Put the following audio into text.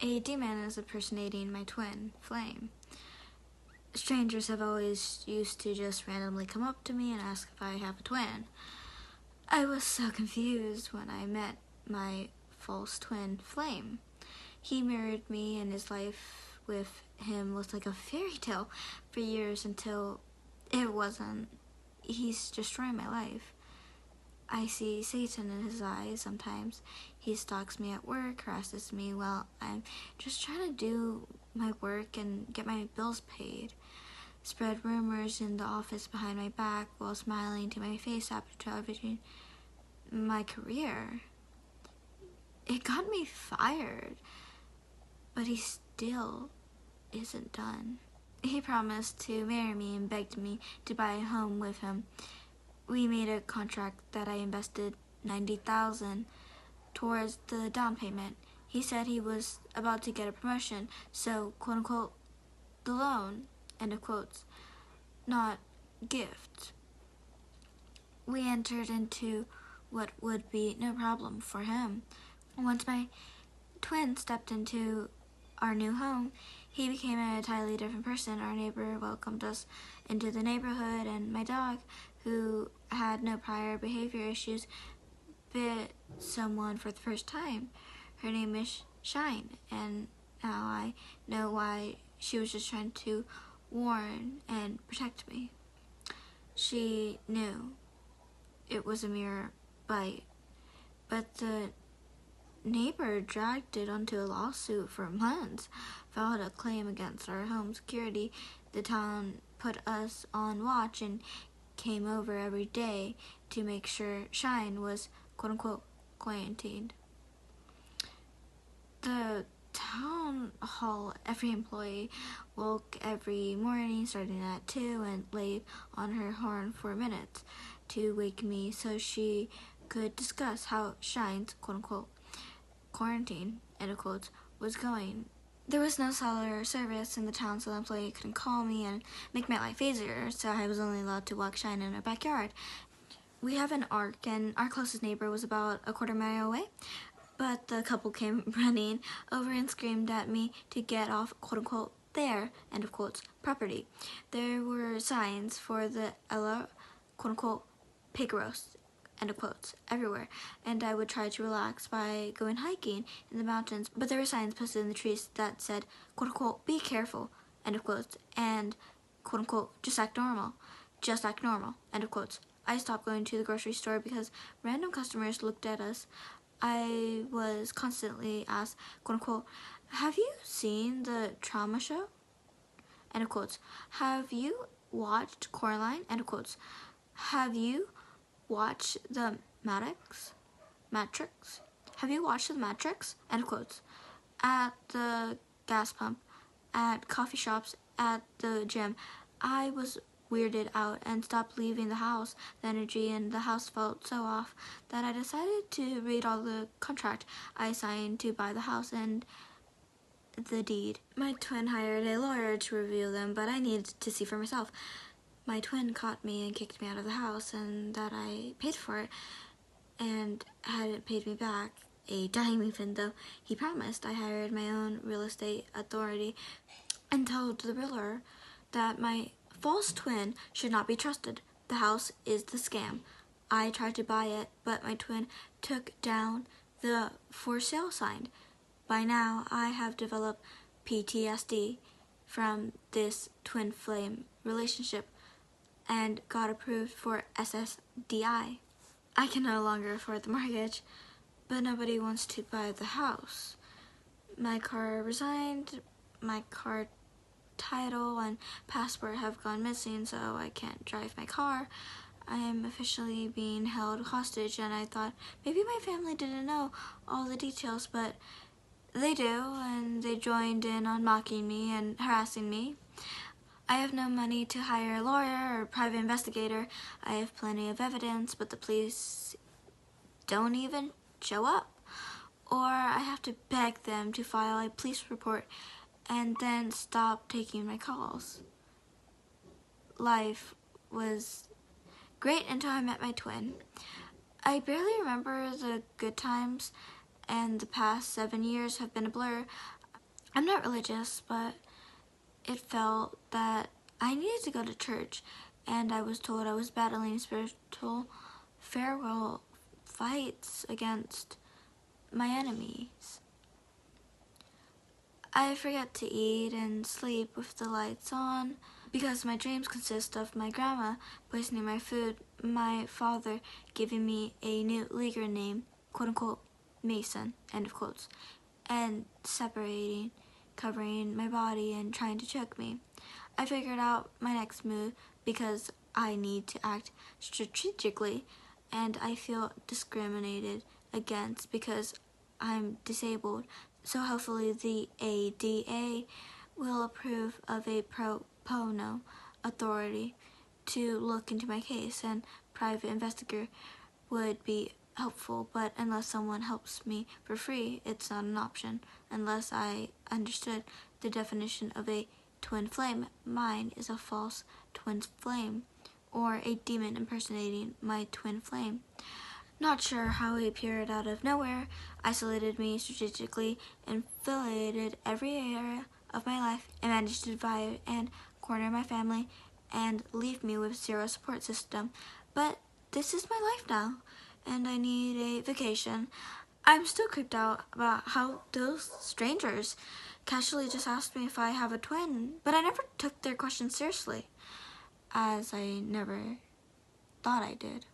A demon is impersonating my twin, Flame. Strangers have always used to just randomly come up to me and ask if I have a twin. I was so confused when I met my false twin, Flame. He mirrored me, and his life with him was like a fairy tale for years until it wasn't. He's destroying my life. I see Satan in his eyes sometimes. He stalks me at work, harasses me while I'm just trying to do my work and get my bills paid. Spread rumors in the office behind my back while smiling to my face after television. My career. It got me fired, but he still isn't done. He promised to marry me and begged me to buy a home with him. We made a contract that I invested $90,000 towards the down payment. He said he was about to get a promotion, so, quote-unquote, the loan, end of quotes, not gift. We entered into what would be no problem for him. Once my twin stepped into our new home, he became an entirely different person. Our neighbor welcomed us into the neighborhood, and my dog, who had no prior behavior issues, bit someone for the first time. Her name is Shine, and now I know why she was just trying to warn and protect me. She knew it was a mere bite, but the neighbor dragged it onto a lawsuit for months, filed a claim against our home security. The town put us on watch and came over every day to make sure Shine was, quote-unquote, quarantined. The town hall, every employee woke every morning starting at 2 and laid on her horn for minutes to wake me so she could discuss how Shine's, quote-unquote, quarantine, end of quotes, was going. There was no cellular service in the town, so the employee couldn't call me and make my life easier, so I was only allowed to walk Shine in our backyard. We have an ark, and our closest neighbor was about a quarter mile away, but the couple came running over and screamed at me to get off, quote-unquote, their, end of quotes, property. There were signs for the Ella, quote-unquote, pig roast, end of quotes, everywhere, and I would try to relax by going hiking in the mountains, but there were signs posted in the trees that said, quote-unquote, be careful, end of quotes, and, quote-unquote, just act normal, end of quotes. I stopped going to the grocery store because random customers looked at us. I was constantly asked, quote-unquote, have you seen the trauma show, end of quotes, have you watched Coraline, end of quotes, have you watch the Matrix? Have you watched the Matrix? End quotes. At the gas pump, at coffee shops, at the gym. I was weirded out and stopped leaving the house. The energy in the house felt so off that I decided to read all the contract I signed to buy the house and the deed. My twin hired a lawyer to review them, but I needed to see for myself. My twin caught me and kicked me out of the house, and that I paid for it, and hadn't paid me back a dime even though he promised. I hired my own real estate authority and told the realtor that my false twin should not be trusted. The house is the scam. I tried to buy it, but my twin took down the for sale sign. By now, I have developed PTSD from this twin flame relationship and got approved for SSDI. I can no longer afford the mortgage, but nobody wants to buy the house. My car resigned, my car title and passport have gone missing, so I can't drive my car. I am officially being held hostage, and I thought maybe my family didn't know all the details, but they do, and they joined in on mocking me and harassing me. I have no money to hire a lawyer or private investigator. I have plenty of evidence, but the police don't even show up. Or I have to beg them to file a police report and then stop taking my calls. Life was great until I met my twin. I barely remember the good times, and the past 7 years have been a blur. I'm not religious, but it felt that I needed to go to church, and I was told I was battling spiritual farewell fights against my enemies. I forget to eat and sleep with the lights on because my dreams consist of my grandma poisoning my food, my father giving me a new leaguer name, quote unquote, Mason, end of quotes, and separating, covering my body and trying to choke me. I figured out my next move because I need to act strategically, and I feel discriminated against because I'm disabled. So hopefully the ADA will approve of a pro bono authority to look into my case, and private investigator would be helpful, but unless someone helps me for free, it's not an option. Unless I understood the definition of a twin flame, mine is a false twin flame, or a demon impersonating my twin flame. Not sure how he appeared out of nowhere, isolated me strategically, infiltrated every area of my life, and managed to divide and corner my family and leave me with zero support system. But this is my life now, and I need a vacation. I'm still creeped out about how those strangers casually just asked me if I have a twin, but I never took their question seriously, as I never thought I did.